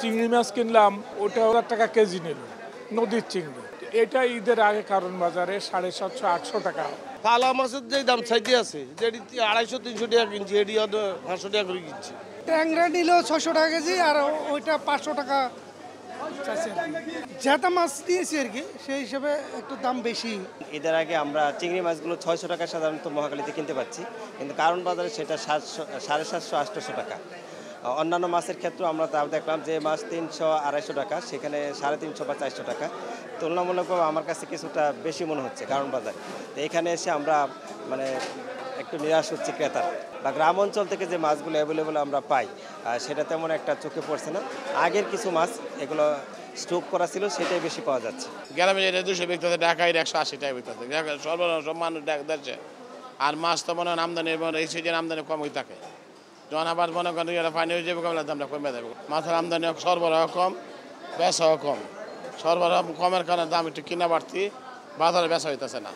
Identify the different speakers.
Speaker 1: চিংড়ি মাছ কিনলাম, ওটা 1000 টাকা কেজি নিল, নদীর চিংড়ি। এটা ঈদের আগে কারণ বাজারে 750-800 টাকা।
Speaker 2: পালা মাছের যে দাম চাইতে আছে, যেটি 250-300 টাকা কিনছি, এটি 500 টাকা করে কিনছি।
Speaker 3: ট্যাংরা নিল 600 টাকা কেজি, আর ওইটা 500 টাকা জেতা মাছ দিয়েছি আর কি, সেই হিসাবে একটু দাম বেশি।
Speaker 4: ঈদের আগে আমরা চিংড়ি মাছগুলো 600 টাকা সাধারণত মহাখালীতে কিনতে পাচ্ছি, কিন্তু কারণ বাজারে সেটা 750-800 টাকা। অন্যান্য মাছের ক্ষেত্রে আমরা তাও দেখলাম যে মাছ 300-250 টাকা, সেখানে 350 বা 400 টাকা। তুলনামূলকভাবে আমার কাছে কিছুটা বেশি মনে হচ্ছে কারণ বাজার। তো এখানে এসে আমরা মানে একটু নিরাশ হচ্ছে ক্রেতারা। বা গ্রাম অঞ্চল থেকে যে মাছগুলো অ্যাভেলেবল আমরা পাই, সেটা তেমন একটা চোখে পড়ছে না। আগের কিছু মাছ এগুলো স্টক করা ছিল, সেটাই বেশি পাওয়া যাচ্ছে।
Speaker 5: গ্রামে যেটা 200 বিকতেছে, ঢাকায় 180 টাকা বিকতেছে, সব মানুষ দেখছে। আর মাছ তো মনে হয় আমদানি, এই সিজনে আমদানি কম হয়ে থাকে। যখন আবার মনে করেন পানি হয়ে যাবে, কমলে দামটা কমে যাবে। মাছের আমদানি সরবরাহ কম, বেচাও কম। সরবরাহ কমের কারণে দাম একটু কিনা বাড়তি, বাজারে বেচা হইতেছে না।